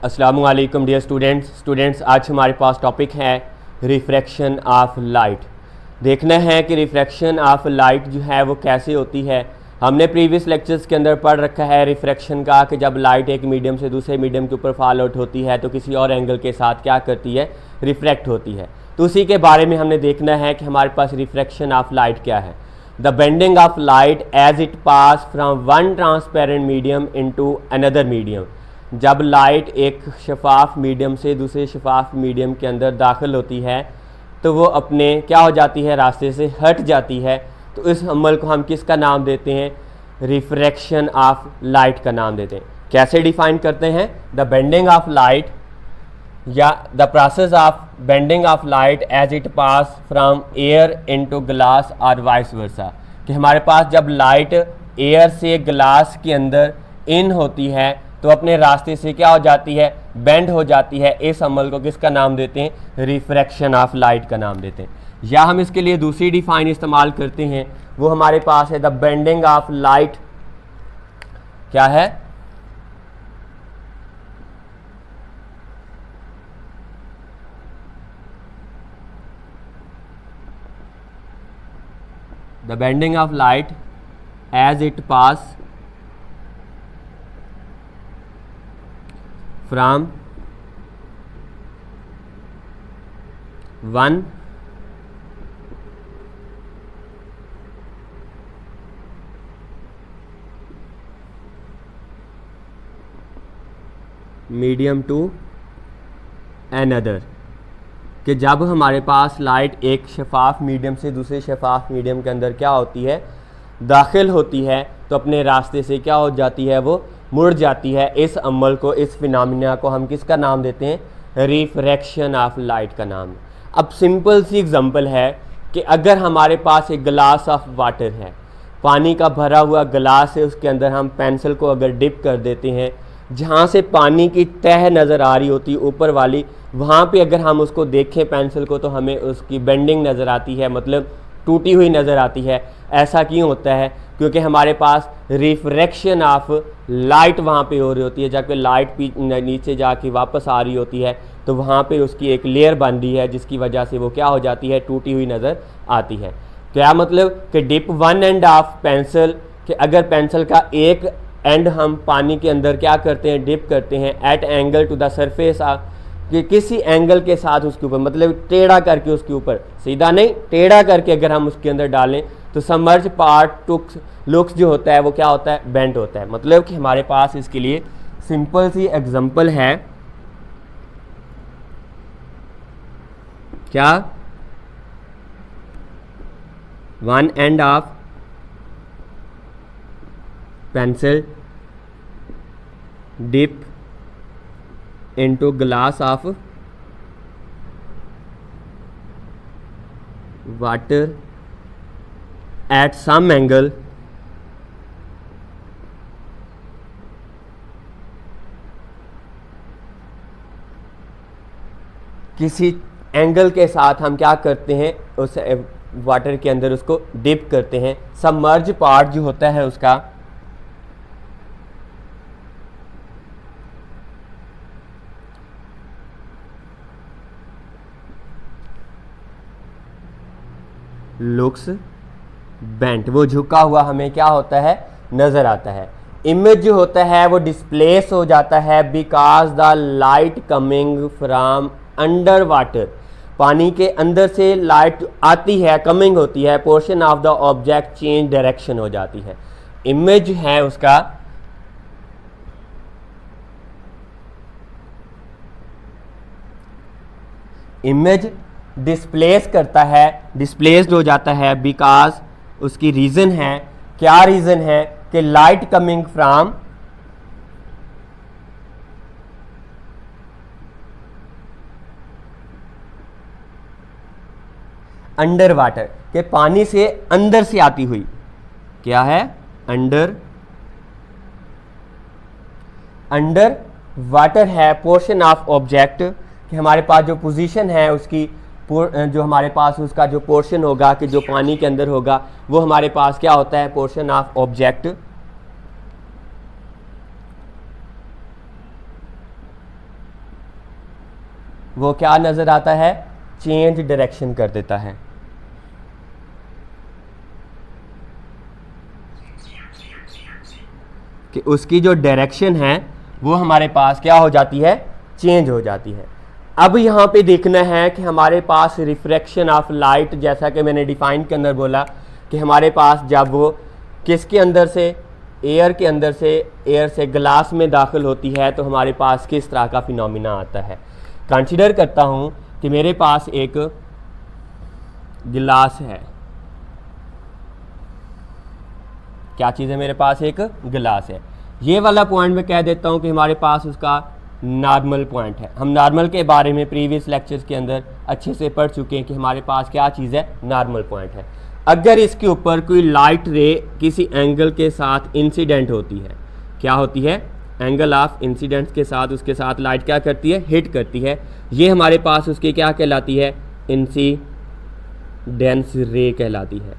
अस्सलामुअलैकुम dear students आज हमारे पास टॉपिक है रिफ्रैक्शन ऑफ लाइट। देखना है कि रिफ्रैक्शन ऑफ लाइट जो है वो कैसे होती है। हमने प्रीवियस लेक्चर्स के अंदर पढ़ रखा है रिफ्रैक्शन का कि जब लाइट एक मीडियम से दूसरे मीडियम के ऊपर फॉल आउट होती है तो किसी और एंगल के साथ क्या करती है, रिफ्रैक्ट होती है। तो उसी के बारे में हमने देखना है कि हमारे पास रिफ्रैक्शन ऑफ लाइट क्या है। The bending of light as it pass from one transparent medium into another medium. जब लाइट एक शफाफ मीडियम से दूसरे शफाफ मीडियम के अंदर दाखिल होती है तो वो अपने क्या हो जाती है, रास्ते से हट जाती है। तो इस अमल को हम किसका नाम देते हैं, रिफ्रैक्शन ऑफ लाइट का नाम देते हैं। कैसे डिफाइन करते हैं, द बेंडिंग ऑफ लाइट या the process of bending of light as it pass from air into glass और वाइस वर्सा। कि हमारे पास जब लाइट एयर से ग्लास के अंदर इन होती है तो अपने रास्ते से क्या हो जाती है, बेंड हो जाती है। इस अमल को किसका नाम देते हैं, रिफ्रैक्शन ऑफ लाइट का नाम देते हैं। या हम इसके लिए दूसरी डिफाइन इस्तेमाल करते हैं, वो हमारे पास है द बेंडिंग ऑफ लाइट क्या है, the bending of light as it pass from one medium to another. कि जब हमारे पास लाइट एक शफाफ मीडियम से दूसरे शफाफ मीडियम के अंदर क्या होती है, दाखिल होती है तो अपने रास्ते से क्या हो जाती है, वो मुड़ जाती है। इस अमल को, इस फिनोमेना को हम किसका नाम देते हैं, रिफ्रैक्शन ऑफ लाइट का नाम। अब सिंपल सी एग्जांपल है कि अगर हमारे पास एक गिलास ऑफ वाटर है, पानी का भरा हुआ गिलास है, उसके अंदर हम पेंसिल को अगर डिप कर देते हैं, जहाँ से पानी की तह नज़र आ रही होती है ऊपर वाली, वहाँ पे अगर हम उसको देखें पेंसिल को तो हमें उसकी बेंडिंग नज़र आती है, मतलब टूटी हुई नज़र आती है। ऐसा क्यों होता है, क्योंकि हमारे पास रिफ्रैक्शन ऑफ लाइट वहाँ पे हो रही होती है। जबकि लाइट नीचे जाके वापस आ रही होती है तो वहाँ पे उसकी एक लेयर बन रही है जिसकी वजह से वो क्या हो जाती है, टूटी हुई नज़र आती है। क्या मतलब कि dip one end of pencil, कि अगर पेंसिल का एक एंड हम पानी के अंदर क्या करते हैं, डिप करते हैं at angle to the surface of, कि किसी एंगल के साथ उसके ऊपर, मतलब टेढ़ा करके उसके ऊपर, सीधा नहीं टेढ़ा करके अगर हम उसके अंदर डालें तो सबमर्ज पार्ट लुक्स जो होता है वो क्या होता है, बेंट होता है। मतलब कि हमारे पास इसके लिए सिंपल सी एग्जांपल है, क्या, one end of pencil dip into glass of water at some angle किसी एंगल के साथ हम क्या करते हैं, उस वाटर के अंदर उसको डिप करते हैं। सबमर्ज पार्ट जो होता है उसका लुक्स बेंट, वो झुका हुआ हमें क्या होता है, नज़र आता है। इमेज जो होता है वो डिस्प्लेस हो जाता है because the light coming from under water. पानी के अंदर से लाइट आती है, कमिंग होती है, portion of the object change direction हो जाती है। इमेज है उसका इमेज डिस्प्लेस करता है, डिस्प्लेस्ड हो जाता है बिकॉज उसकी रीज़न है, क्या रीज़न है, कि light coming from under water, के पानी से अंदर से आती हुई, क्या है, अंडर वाटर है, पोर्शन ऑफ ऑब्जेक्ट, कि हमारे पास जो पोजीशन है उसकी जो हमारे पास उसका जो पोर्शन होगा कि जो पानी के अंदर होगा वो हमारे पास क्या होता है, पोर्शन ऑफ ऑब्जेक्ट। वो क्या नज़र आता है, चेंज डायरेक्शन कर देता है। कि उसकी जो डायरेक्शन है वो हमारे पास क्या हो जाती है, चेंज हो जाती है। अब यहाँ पे देखना है कि हमारे पास रिफ्रैक्शन ऑफ लाइट, जैसा कि मैंने डिफाइन के अंदर बोला कि हमारे पास जब वो किसके अंदर से, एयर के अंदर से, एयर से ग्लास में दाखिल होती है तो हमारे पास किस तरह का फिनोमिना आता है। कंसीडर करता हूँ कि मेरे पास एक गिलास है, क्या चीज़ है, मेरे पास एक गिलास है। ये वाला पॉइंट मैं कह देता हूँ कि हमारे पास उसका नॉर्मल पॉइंट है। हम नॉर्मल के बारे में प्रीवियस लेक्चर्स के अंदर अच्छे से पढ़ चुके हैं कि हमारे पास क्या चीज़ है, नॉर्मल पॉइंट है। अगर इसके ऊपर कोई लाइट रे किसी एंगल के साथ इंसिडेंट होती है, क्या होती है, एंगल ऑफ इंसिडेंट के साथ उसके साथ लाइट क्या करती है, हिट करती है, ये हमारे पास उसकी क्या कहलाती है, इंसिडेंस रे कहलाती है।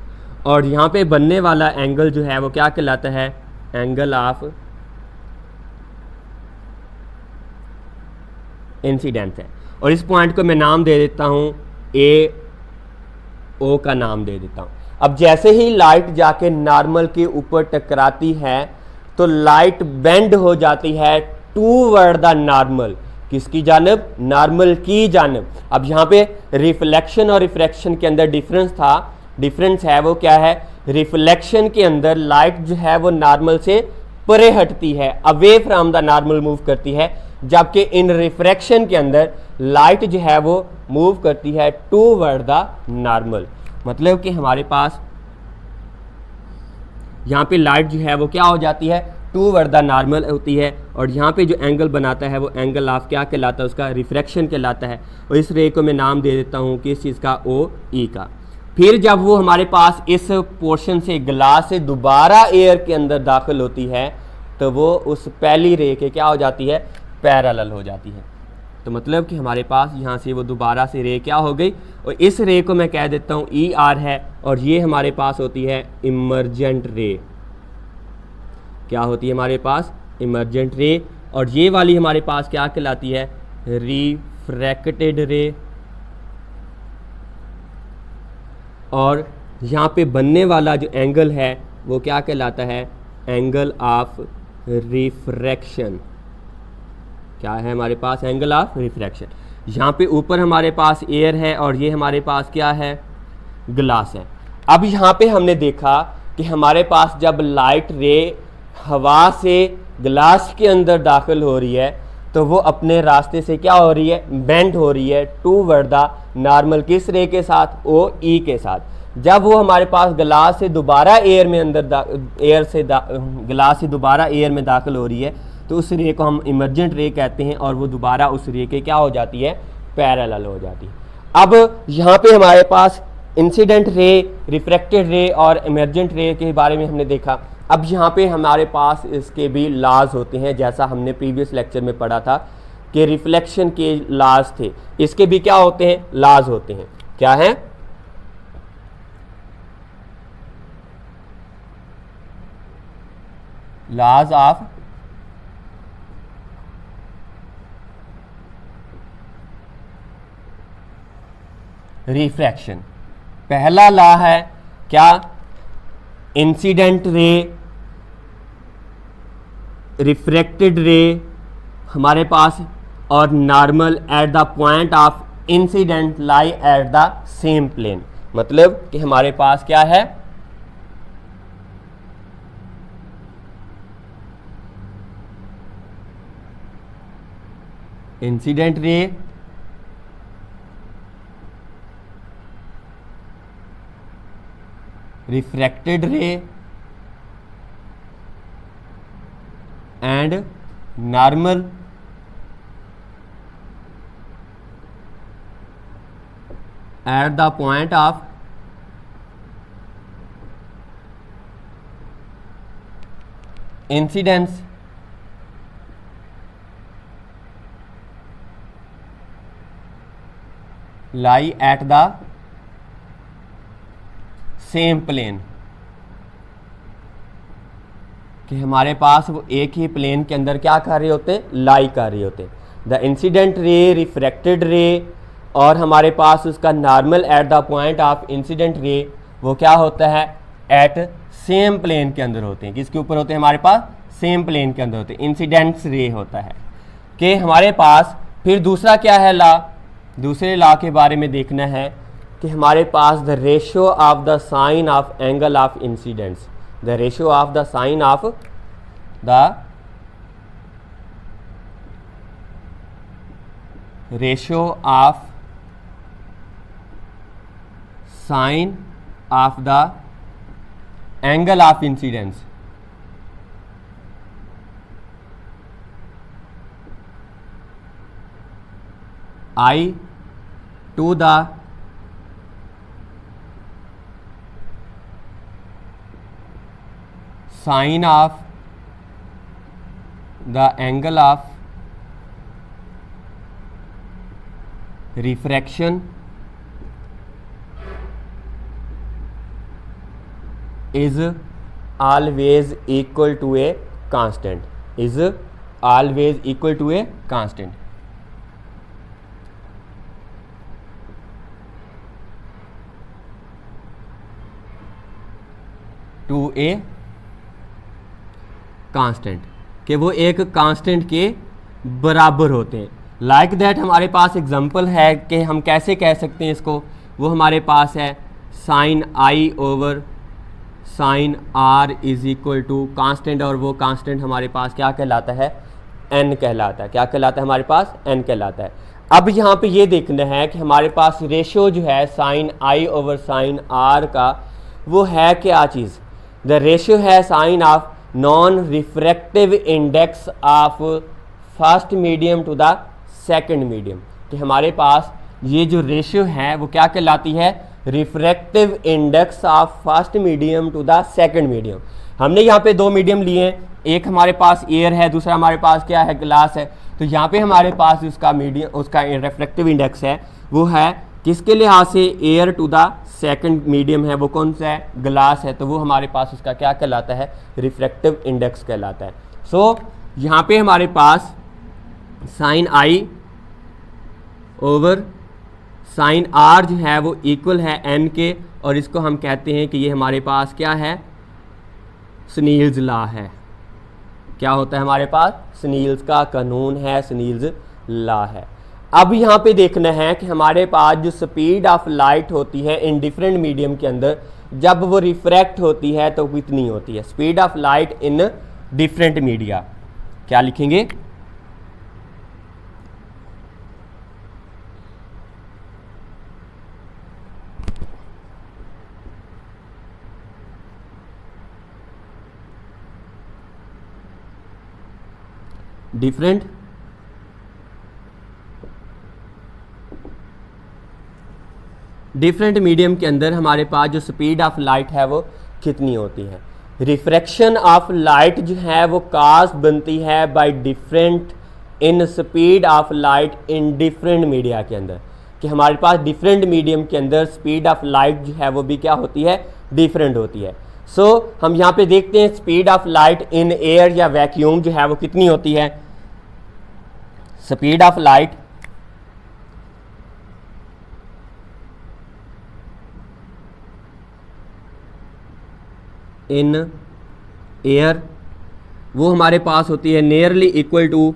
और यहाँ पे बनने वाला एंगल जो है वो क्या कहलाता है, एंगल ऑफ इंसिडेंस है। और इस पॉइंट को मैं नाम दे देता हूँ ए ओ का नाम दे देता हूँ। अब जैसे ही लाइट जाके नॉर्मल के ऊपर टकराती है तो लाइट बेंड हो जाती है टूवर्ड द नॉर्मल, किसकी जानब, नॉर्मल की जानब। अब यहाँ पे रिफ्लेक्शन और रिफ्रैक्शन के अंदर डिफरेंस था, डिफरेंस है वो क्या है, रिफ्लेक्शन के अंदर लाइट जो है वो नॉर्मल से परे हटती है, away from the normal move करती है, जबकि इन रिफ्रैक्शन के अंदर लाइट जो है वो मूव करती है टूवर्ड द नॉर्मल। मतलब कि हमारे पास यहाँ पे लाइट जो है वो क्या हो जाती है, टूवर्ड द नॉर्मल होती है। और यहाँ पे जो एंगल बनाता है वो एंगल ऑफ क्या कहलाता है, उसका रिफ्रैक्शन कहलाता है। और इस रे को मैं नाम दे देता हूँ किस चीज़ का, ओ ई का। फिर जब वो हमारे पास इस पोर्शन से, ग्लास से दोबारा एयर के अंदर दाखिल होती है तो वो उस पहली रे के क्या हो जाती है, पैरेलल हो जाती है। तो मतलब कि हमारे पास यहाँ से वो दोबारा से रे क्या हो गई, और इस रे को मैं कह देता हूँ ई आर है, और ये हमारे पास होती है इमर्जेंट रे। क्या होती है हमारे पास, इमर्जेंट रे। और ये वाली हमारे पास क्या कहलाती है, रिफ्रैक्टेड रे। और यहाँ पे बनने वाला जो एंगल है वो क्या कहलाता है, एंगल ऑफ रिफ्रैक्शन। क्या है हमारे पास, एंगल ऑफ रिफ्रैक्शन। यहाँ पे ऊपर हमारे पास एयर है और ये हमारे पास क्या है, ग्लास है। अब यहाँ पे हमने देखा कि हमारे पास जब लाइट रे हवा से ग्लास के अंदर दाखिल हो रही है तो वो अपने रास्ते से क्या हो रही है, बेंड हो रही है टूवर्ड द नॉर्मल, किस रे के साथ, ओ ई के साथ। जब वो हमारे पास ग्लास से दोबारा एयर में ग्लास से दोबारा एयर में दाखिल हो रही है तो उस रे को हम इमर्जेंट रे कहते हैं, और वो दोबारा उस रे के क्या हो जाती है, पैरेलल हो जाती है। अब यहाँ पे हमारे पास इंसिडेंट रे, रिफ्रैक्टेड रे और इमर्जेंट रे के बारे में हमने देखा। अब यहाँ पे हमारे पास इसके भी लॉज होते हैं, जैसा हमने प्रीवियस लेक्चर में पढ़ा था कि रिफ्लेक्शन के लॉज थे, इसके भी क्या होते हैं, लॉज होते हैं। क्या है, लॉज ऑफ रिफ्रैक्शन। पहला लॉ है क्या, इंसिडेंट रे, रिफ्रैक्टेड रे हमारे पास, और normal at the point of incident lie at the same plane. मतलब कि हमारे पास क्या है, incident ray, refracted ray and normal at the point of incidence lie at the same plane. कि हमारे पास वो एक ही प्लेन के अंदर क्या कर रहे होते, लाई कर रहे होते। द इंसिडेंट रे, रिफ्रैक्टेड रे और हमारे पास उसका normal at the point of incident ray वो क्या होता है, एट सेम प्लेन के अंदर होते हैं। किसके ऊपर होते हैं हमारे पास, सेम प्लेन के अंदर होते हैं, इंसिडेंट्स रे होता है। कि हमारे पास फिर दूसरा क्या है लॉ, दूसरे लॉ के बारे में देखना है कि हमारे पास the ratio of the sine of angle of incidents, the ratio of the sine of the ratio of sine of the angle of incidence I to the sine of the angle of refraction is always equal to a constant, is always equal to a constant। To a constant, कि वो एक constant के बराबर होते हैं। Like that हमारे पास example है कि हम कैसे कह सकते हैं इसको, वो हमारे पास है sine I over sine r is equal to constant, और वो कांस्टेंट हमारे पास क्या कहलाता है, एन कहलाता है। क्या कहलाता है हमारे पास, एन कहलाता है। अब यहाँ पे ये देखना है कि हमारे पास रेशियो जो है साइन आई ओवर साइन आर का वो है क्या चीज़, द रेशियो है sine of non refractive index of first medium to the second medium. कि हमारे पास ये जो रेशियो है वो क्या कहलाती है, refractive index of first medium to the second medium. हमने यहाँ पे दो मीडियम लिए हैं, एक हमारे पास एयर है, दूसरा हमारे पास क्या है, ग्लास है। तो यहाँ पे हमारे पास उसका मीडियम, उसका रिफ्रैक्टिव इंडेक्स है वो है किसके लिहाज से, air to the second medium है वो कौन सा है, ग्लास है। तो वो हमारे पास उसका क्या कहलाता है, रिफ्रैक्टिव इंडेक्स कहलाता है। सो यहाँ पे हमारे पास साइन आई ओवर साइन आर जो है वो इक्वल है एन के, और इसको हम कहते हैं कि ये हमारे पास क्या है, स्नील्स लॉ है। क्या होता है हमारे पास, स्नील्स का कानून है, स्नील्स लॉ है। अब यहाँ पे देखना है कि हमारे पास जो स्पीड ऑफ लाइट होती है इन डिफरेंट मीडियम के अंदर, जब वो रिफ्रैक्ट होती है तो कितनी होती है, speed of light in different media. क्या लिखेंगे, डिफरेंट मीडियम के अंदर हमारे पास जो स्पीड ऑफ लाइट है वो कितनी होती है। रिफ्रैक्शन ऑफ लाइट जो है वो कास्ट बनती है by different in speed of light in different media के अंदर। कि हमारे पास डिफरेंट मीडियम के अंदर स्पीड ऑफ लाइट जो है वो भी क्या होती है, डिफरेंट होती है। सो हम यहाँ पे देखते हैं speed of light in air या वैक्यूम जो है वो कितनी होती है, speed of light in air वो हमारे पास होती है नियरली इक्वल टू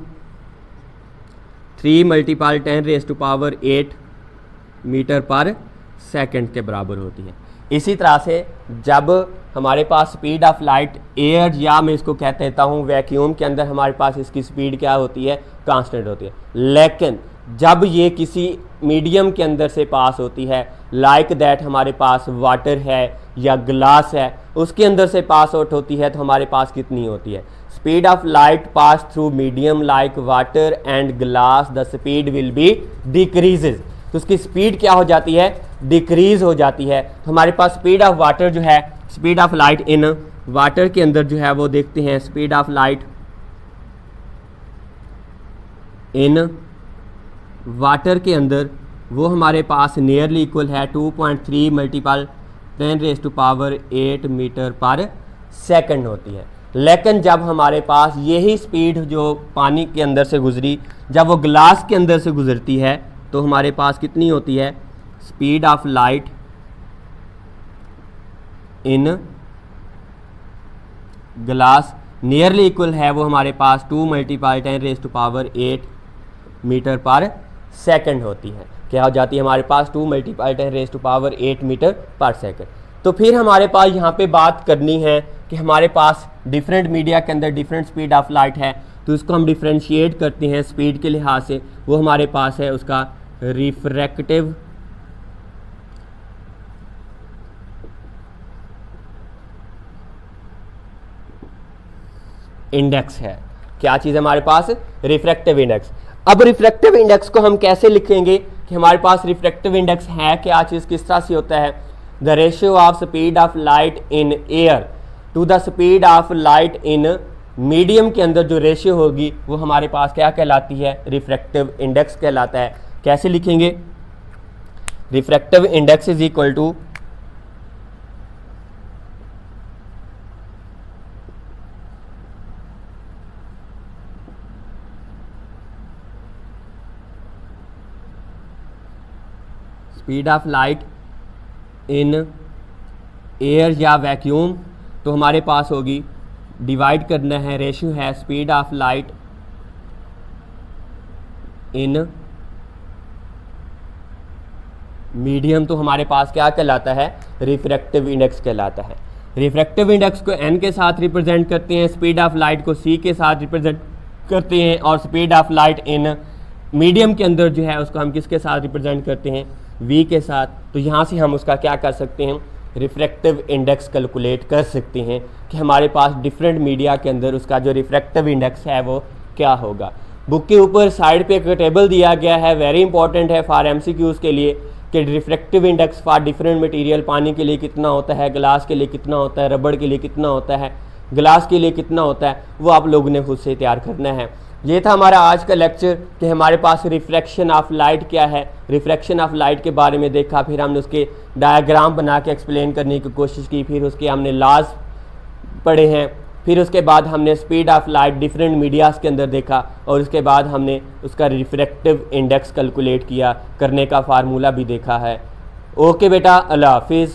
3 × 10⁻⁸ मीटर पर सेकंड के बराबर होती है। इसी तरह से जब हमारे पास स्पीड ऑफ लाइट एयर, या मैं इसको कह देता हूँ वैक्यूम के अंदर, हमारे पास इसकी स्पीड क्या होती है, कांस्टेंट होती है। लेकिन जब ये किसी मीडियम के अंदर से पास होती है, लाइक दैट हमारे पास वाटर है या ग्लास है, उसके अंदर से पास आउट होती है, तो हमारे पास कितनी होती है, speed of light pass through medium like water and glass, the speed will be decreases. तो उसकी स्पीड क्या हो जाती है, डिक्रीज हो जाती है। तो हमारे पास स्पीड ऑफ वाटर जो है, speed of light in water के अंदर जो है वो देखते हैं, speed of light in water के अंदर वो हमारे पास नियरली इक्वल है 2.3 × 10⁸ मीटर पर सेकंड होती है। लेकिन जब हमारे पास यही स्पीड जो पानी के अंदर से गुजरी जब वो ग्लास के अंदर से गुजरती है तो हमारे पास कितनी होती है, speed of light in glass nearly equal है वो हमारे पास 2 × 10⁻⁸ मीटर पर सेकंड होती है। क्या हो जाती है हमारे पास 2 × 10⁸ मीटर पर सेकंड। तो फिर हमारे पास यहाँ पे बात करनी है कि हमारे पास डिफरेंट मीडिया के अंदर डिफरेंट स्पीड ऑफ लाइट है, तो इसको हम डिफ्रेंशिएट करते हैं स्पीड के लिहाज से। वो हमारे पास है उसका रिफ्रैक्टिव इंडेक्स है। क्या चीज़ है हमारे पास, रिफ्रैक्टिव इंडेक्स। अब रिफ्रैक्टिव इंडेक्स को हम कैसे लिखेंगे कि हमारे पास रिफ्रैक्टिव इंडेक्स है क्या चीज़, किस तरह से होता है, the ratio of speed of light in air to the speed of light in medium के अंदर जो रेशियो होगी वो हमारे पास क्या कहलाती है, रिफ्रैक्टिव इंडेक्स कहलाता है। कैसे लिखेंगे, refractive index is equal to speed of light in air या वैक्यूम, तो हमारे पास होगी डिवाइड करना है, रेशियो है speed of light in medium, तो हमारे पास क्या कहलाता है, रिफ्रैक्टिव इंडेक्स कहलाता है। रिफ्रैक्टिव इंडेक्स को n के साथ रिप्रेजेंट करते हैं, स्पीड ऑफ लाइट को c के साथ रिप्रेजेंट करते हैं, और speed of light in medium के अंदर जो है उसको हम किसके साथ रिप्रेजेंट करते हैं, v के साथ। तो यहाँ से हम उसका क्या कर सकते हैं, रिफ्रैक्टिव इंडेक्स कैलकुलेट कर सकते हैं कि हमारे पास डिफरेंट मीडिया के अंदर उसका जो रिफ्रैक्टिव इंडेक्स है वो क्या होगा। बुक के ऊपर साइड पे एक टेबल दिया गया है, वेरी इंपॉर्टेंट है फॉर MCQs के लिए, कि refractive index for different material, पानी के लिए कितना होता है, ग्लास के लिए कितना होता है, रबड़ के लिए कितना होता है, ग्लास के लिए कितना होता है, वो आप लोगों ने खुद से तैयार करना है। ये था हमारा आज का लेक्चर कि हमारे पास रिफ्रैक्शन ऑफ लाइट क्या है, रिफ्रैक्शन ऑफ लाइट के बारे में देखा, फिर हमने उसके डायग्राम बना के एक्सप्लेन करने की कोशिश की, फिर उसके हमने लॉज पढ़े हैं, फिर उसके बाद हमने speed of light different medias के अंदर देखा, और उसके बाद हमने उसका रिफ्रैक्टिव इंडेक्स कैलकुलेट किया, करने का फार्मूला भी देखा है। ओके बेटा, अल्लाह हाफिज़।